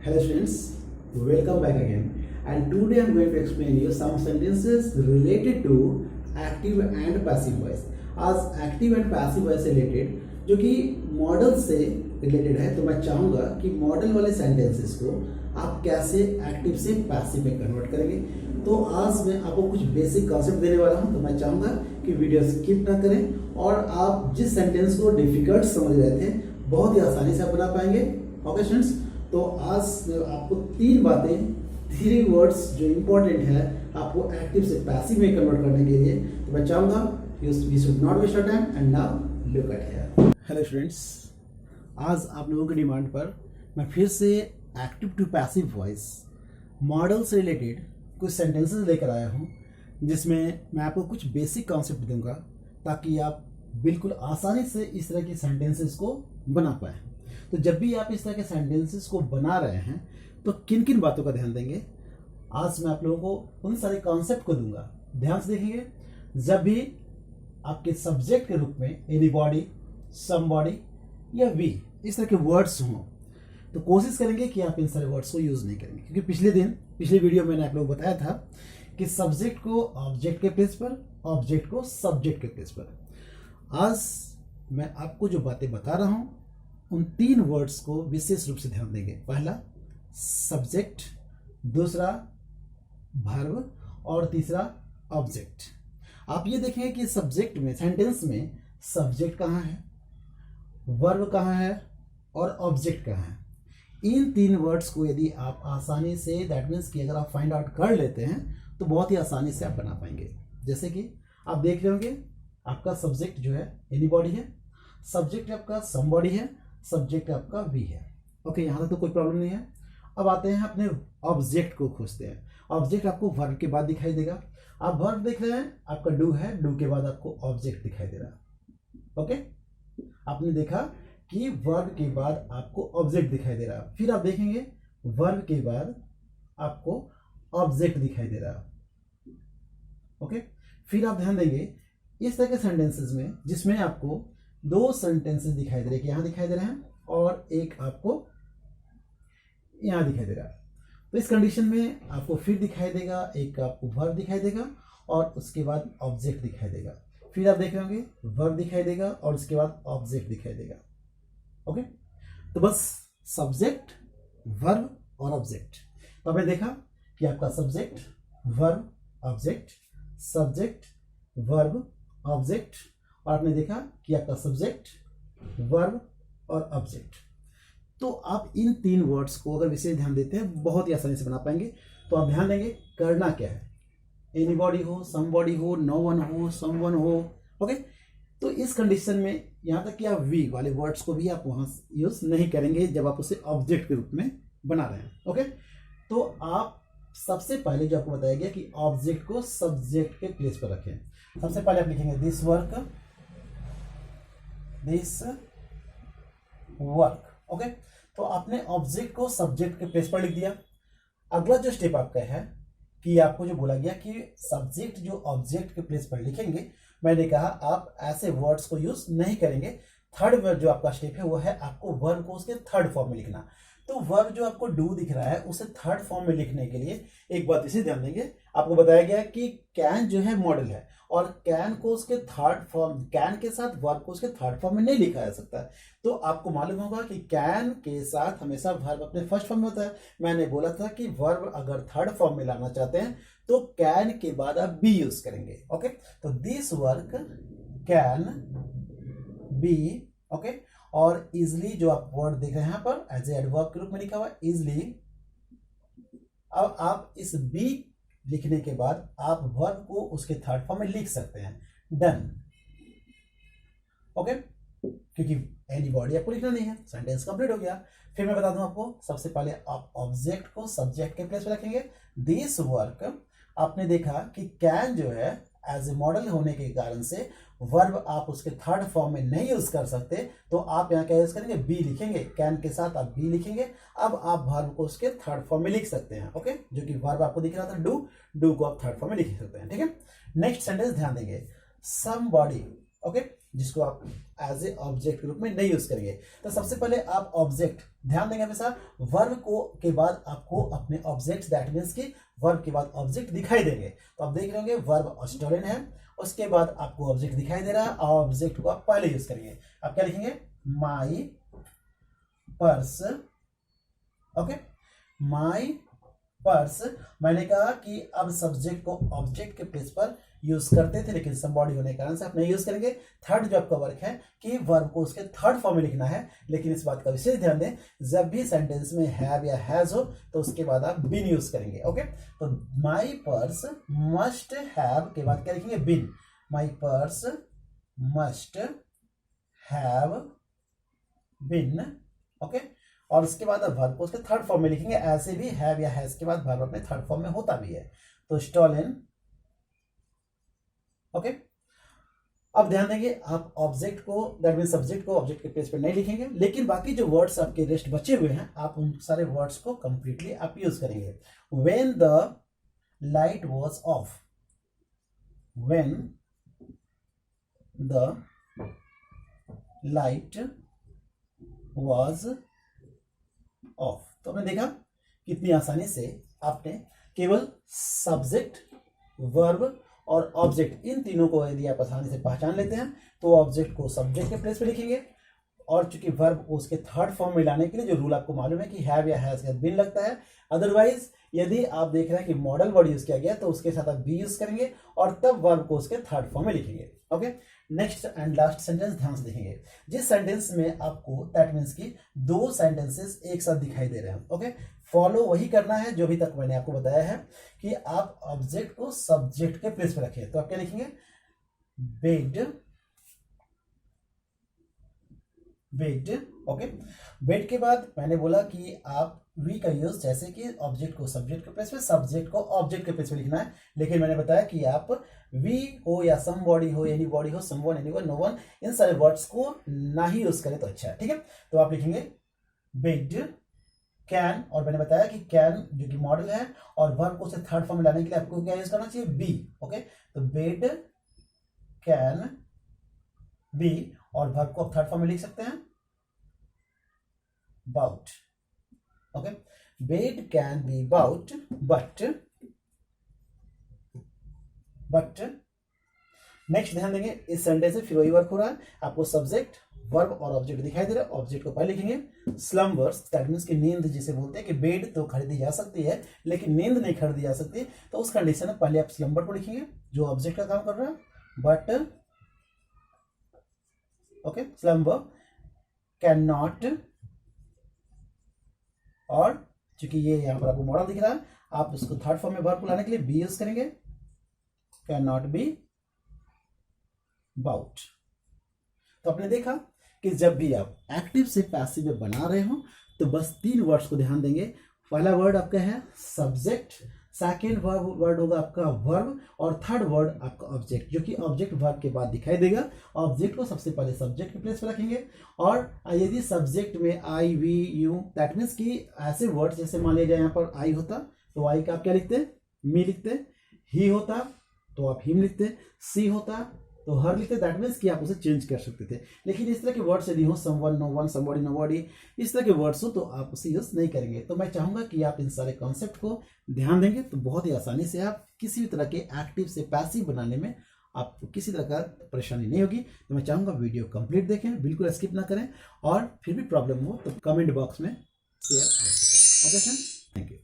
Hello students, welcome back again. And today I am going to explain you some sentences related to active and passive voice. आज active and passive voice से related जो कि model से related है, तो मैं चाहूँगा कि मॉडल वाले सेंटेंसेस को आप कैसे एक्टिव से पैसिव में कन्वर्ट करेंगे। तो आज मैं आपको कुछ बेसिक कॉन्सेप्ट देने वाला हूँ, तो मैं चाहूँगा कि वीडियो स्किप ना करें और आप जिस सेंटेंस को डिफिकल्ट समझ रहे थे बहुत ही आसानी से आप बना पाएंगे। ओके स्टूडेंट्स, तो आज मैं आपको थ्री वर्ड्स जो इम्पोर्टेंट है आपको एक्टिव से पैसिव में कन्वर्ट करने के लिए, तो मैं चाहूँगा we should not waste our time and now look at here. Hello students, आज आप लोगों की डिमांड पर मैं फिर से active to passive voice model से रिलेटेड कुछ सेंटेंसेस लेकर आया हूँ, जिसमें मैं आपको कुछ बेसिक कॉन्सेप्ट दूंगा ताकि आप बिल्कुल आसानी से इस तरह के सेंटेंसेस को बना पाएँ। तो जब भी आप इस तरह के सेंटेंसेस को बना रहे हैं तो किन किन बातों का ध्यान देंगे, आज मैं आप लोगों को उन सारे कॉन्सेप्ट को दूंगा। ध्यान से देखेंगे, जब भी आपके सब्जेक्ट के रूप में एनीबॉडी, समबॉडी या वी इस तरह के वर्ड्स हों तो कोशिश करेंगे कि आप इन सारे वर्ड्स को यूज नहीं करेंगे, क्योंकि पिछले वीडियो में मैंने आप लोग बताया था कि सब्जेक्ट को ऑब्जेक्ट के प्लेस पर, ऑब्जेक्ट को सब्जेक्ट के प्लेस पर। आज मैं आपको जो बातें बता रहा हूं उन तीन वर्ड्स को विशेष रूप से ध्यान देंगे। पहला सब्जेक्ट, दूसरा वर्ब और तीसरा ऑब्जेक्ट। आप ये देखेंगे कि सब्जेक्ट में, सेंटेंस में सब्जेक्ट कहाँ है, वर्ब कहाँ है और ऑब्जेक्ट कहाँ है। इन तीन वर्ड्स को यदि आप आसानी से, दैट मीन्स कि अगर आप फाइंड आउट कर लेते हैं तो बहुत ही आसानी से आप बना पाएंगे। जैसे कि आप देख रहे होंगे आपका सब्जेक्ट जो है एनीबॉडी है, सब्जेक्ट आपका समबॉडी है, सब्जेक्ट आपका वी है। ओके, यहाँ तक तो कोई प्रॉब्लम नहीं है। अब आते हैं अपने ऑब्जेक्ट को खोजते हैं। ऑब्जेक्ट आपको वर्ब के बाद दिखाई देगा। आप वर्ब देख रहे हैं, आपका डू है, डू के बाद आपको ऑब्जेक्ट दिखाई दे रहा है। ओके, आपने देखा कि वर्ब के बाद आपको ऑब्जेक्ट दिखाई दे रहा है। फिर आप देखेंगे वर्ब के बाद आपको ऑब्जेक्ट दिखाई दे रहा है। ओके, फिर आप ध्यान देंगे इस तरह के सेंटेंसेस में जिसमें आपको दो सेंटेंसेस दिखाई दे रहे हैं, यहाँ दिखाई दे रहे हैं और एक आपको यहाँ दिखाई दे रहा है। तो इस कंडीशन में आपको फिर दिखाई देगा, एक आपको वर्ब दिखाई देगा और उसके बाद ऑब्जेक्ट दिखाई देगा। फिर आप देख रहे होंगे वर्ब दिखाई देगा और उसके बाद ऑब्जेक्ट दिखाई देगा। ओके, तो बस सब्जेक्ट, वर्ब और ऑब्जेक्ट। तो आपने देखा कि आपका subject, verb, object, subject, verb, object, और आपने देखा कि आपका सब्जेक्ट, वर्ब और ऑब्जेक्ट। तो आप इन तीन वर्ड्स को अगर विशेष ध्यान देते हैं बहुत ही आसानी से बना पाएंगे। तो आप ध्यान देंगे करना क्या है, एनीबॉडी हो, समबॉडी हो, नो वन हो, समवन हो। ओके, तो इस कंडीशन में यहाँ तक कि आप वी वाले वर्ड्स को भी आप वहां यूज नहीं करेंगे जब आप उसे ऑब्जेक्ट के रूप में बना रहे हैं। ओके, तो आप सबसे पहले जो आपको बताया गया कि ऑब्जेक्ट को सब्जेक्ट के प्लेस पर रखें। सबसे पहले आप लिखेंगे this work, this work. Okay, तो आपने ऑब्जेक्ट को सब्जेक्ट के प्लेस पर लिख दिया। अगला जो स्टेप आपका है कि आपको जो बोला गया कि सब्जेक्ट जो ऑब्जेक्ट के प्लेस पर लिखेंगे, मैंने कहा आप ऐसे वर्ड्स को यूज नहीं करेंगे। थर्ड वर्ड जो आपका स्टेप है वो है आपको वर्ब को उसके थर्ड फॉर्म में लिखना। तो वर्ब जो आपको डू दिख रहा है उसे थर्ड फॉर्म में लिखने के लिए एक बात इसे ध्यान देंगे, आपको बताया गया कि कैन जो है मॉडल है और कैन को उसके थर्ड फॉर्म, कैन के साथ वर्ब को उसके थर्ड फॉर्म में नहीं लिखा जा सकता। तो आपको मालूम होगा कि कैन के साथ हमेशा वर्ब अपने फर्स्ट फॉर्म में होता है। मैंने बोला था कि वर्ब अगर थर्ड फॉर्म में लाना चाहते हैं तो कैन के बाद आप बी यूज करेंगे। ओके, तो this work can be. Okay, और इजली जो आप वर्ड देख रहे हैं यहाँ पर एज ए एडवर्ब के रूप में लिखा हुआ है इजली। अब आप इस बी लिखने के बाद आप वर्ब को उसके थर्ड फॉर्म में लिख सकते हैं, डन। ओके, क्योंकि एनीबॉडी आपको लिखना नहीं है, सेंटेंस कंप्लीट हो गया। फिर मैं बता दूं आपको, सबसे पहले आप ऑब्जेक्ट को सब्जेक्ट के प्लेस पे रखेंगे। दिस वर्क, आपने देखा कि कैन जो है एज ए मॉडल होने के कारण से वर्ब आप उसके थर्ड फॉर्म में नहीं यूज कर सकते, तो आप यहाँ क्या यूज करेंगे, बी लिखेंगे। कैन के साथ आप बी लिखेंगे। अब आप वर्ब को उसके थर्ड फॉर्म में लिख सकते हैं। ओके, जो कि वर्ब आपको दिख रहा था डू, डू को आप थर्ड फॉर्म में लिख सकते हैं। ठीक है, नेक्स्ट सेंटेंस ध्यान देंगे, समबॉडी। ओके, जिसको आप एज ए ऑब्जेक्ट के रूप में नहीं यूज करेंगे। तो सबसे पहले आप ऑब्जेक्ट ध्यान देंगे हमेशा वर्ब को के बाद आपको अपने ऑब्जेक्ट, दैट मीन्स कि वर्ब के बाद ऑब्जेक्ट दिखाई देंगे। तो आप देख रहे होंगे वर्ब स्टोलन है, उसके बाद आपको ऑब्जेक्ट दिखाई दे रहा है, ऑब्जेक्ट को आप पहले यूज करेंगे। आप क्या लिखेंगे? माई पर्स। ओके, माई पर्स। मैंने कहा कि अब सब्जेक्ट को ऑब्जेक्ट के प्लेस पर यूज करते थे, लेकिन समबॉडी होने के कारण से आप नहीं यूज करेंगे। थर्ड जो आपका वर्क है कि वर्ब को उसके थर्ड फॉर्म में लिखना है, लेकिन इस बात का विशेष ध्यान दें, जब भी सेंटेंस में हैव या हैज हो तो उसके बाद आप बीन यूज करेंगे। ओके, तो माई पर्स मस्ट हैव के बाद क्या लिखेंगे? Been. My purse must have been. Okay, और उसके बाद आप वर्ब को उसके थर्ड फॉर्म में लिखेंगे। ऐसे भी हैव या हैज के बाद वर्ब अपने थर्ड फॉर्म में होता भी है, तो स्टोलन। ओके, अब ध्यान देंगे आप ऑब्जेक्ट को, दैट मीन सब्जेक्ट को ऑब्जेक्ट के पेज पे नहीं लिखेंगे, लेकिन बाकी जो वर्ड्स आपके रेस्ट बचे हुए हैं आप उन सारे वर्ड्स को कंप्लीटली आप यूज करेंगे। When the light was of, when the light was of. तो आपने देखा कितनी आसानी से आपने केवल सब्जेक्ट, वर्ब और ऑब्जेक्ट, इन तीनों को यदि आप आसानी से पहचान लेते हैं तो ऑब्जेक्ट को सब्जेक्ट के प्लेस पे लिखेंगे, और चूंकि वर्ब को उसके थर्ड फॉर्म में लाने के लिए जो रूल आपको मालूम है कि हैव या हैज के साथ बीन लगता है। अदरवाइज यदि आप देख रहे हैं कि मॉडल वर्ड यूज किया गया तो उसके साथ आप बी यूज करेंगे और तब वर्ब को उसके थर्ड फॉर्म में लिखेंगे। Okay, next and last sentence ध्यान से देखेंगे। जिस सेंटेंस में आपको दैट मीन्स की दो सेंटेंसेस एक साथ दिखाई दे रहे हैं, ओके, फॉलो वही करना है जो अभी तक मैंने आपको बताया है कि आप ऑब्जेक्ट को सब्जेक्ट के प्लेस पे रखें। तो आप क्या लिखेंगे? Bed, bed. ओके, बेड के बाद मैंने बोला कि आप वी का यूज जैसे कि ऑब्जेक्ट को सब्जेक्ट के प्लेस पे, सब्जेक्ट को ऑब्जेक्ट के प्लेस पे लिखना है, लेकिन मैंने बताया कि आप वी हो या समबॉडी हो, एनी बॉडी हो, समवन, एनीवन, नो वन, इन सारे वर्ड्स को ना ही यूज करें तो अच्छा है। ठीक है, तो आप लिखेंगे बेड कैन, और मैंने बताया कि कैन जो कि मॉडल है और वर्ब को उसे थर्ड फॉर्म में लाने के लिए आपको क्या यूज करना चाहिए? बी। ओके, तो बेड कैन बी, और वर्ब को आप थर्ड फॉर्म में लिख सकते हैं bought. Okay, bed can be bought but. Next ध्यान देंगे, इस सेंटेंस से फिर वही वर्क हो रहा है, आपको सब्जेक्ट, वर्ब और ऑब्जेक्ट दिखाई दे रहा है। ऑब्जेक्ट को पहले लिखेंगे स्लम्बर्स, दैट मींस कि नींद जिसे बोलते हैं कि बेड तो खरीदी जा सकती है लेकिन नींद नहीं खरीदी जा सकती, तो उस कंडीशन में पहले आप स्लम्बर को लिखेंगे जो ऑब्जेक्ट का काम कर रहा है, but okay, slumber can not, और चूंकि ये यहां पर आपको मॉडल दिख रहा है आप उसको थर्ड फॉर्म में वर्ब को लाने के लिए बी यूज करेंगे, कैन नॉट बी बाउट। तो आपने देखा कि जब भी आप एक्टिव से पैसिव में बना रहे हो तो बस तीन वर्ड्स को ध्यान देंगे। पहला वर्ड आपका है सब्जेक्ट, सेकेंड वर्ड होगा आपका वर्ब, और थर्ड वर्ड आपका ऑब्जेक्ट, जो कि ऑब्जेक्ट वर्ब के बाद दिखाई देगा। ऑब्जेक्ट को सबसे पहले सब्जेक्ट के प्लेस पर रखेंगे, और यदि सब्जेक्ट में आई, वी, यू, दैट मीन्स कि ऐसे वर्ड जैसे मान लीजिए यहाँ पर आई होता तो आई का आप क्या लिखते? मी लिखते। ही होता तो आप हिम लिखते। सी होता तो हर लिखते, दैट मीन्स कि आप उसे चेंज कर सकते थे। लेकिन इस तरह के वर्ड्स यदि हो, someone, no one, somebody, nobody, इस तरह के वर्ड्स हो तो आप उसे यूज नहीं करेंगे। तो मैं चाहूंगा कि आप इन सारे कॉन्सेप्ट को ध्यान देंगे तो बहुत ही आसानी से आप किसी भी तरह के एक्टिव से पैसिव बनाने में आपको किसी तरह का परेशानी नहीं होगी। तो मैं चाहूंगा वीडियो कंप्लीट देखें, बिल्कुल स्किप ना करें, और फिर भी प्रॉब्लम हो तो कमेंट बॉक्स में शेयर अवश्य करें। Okay friends, thank you.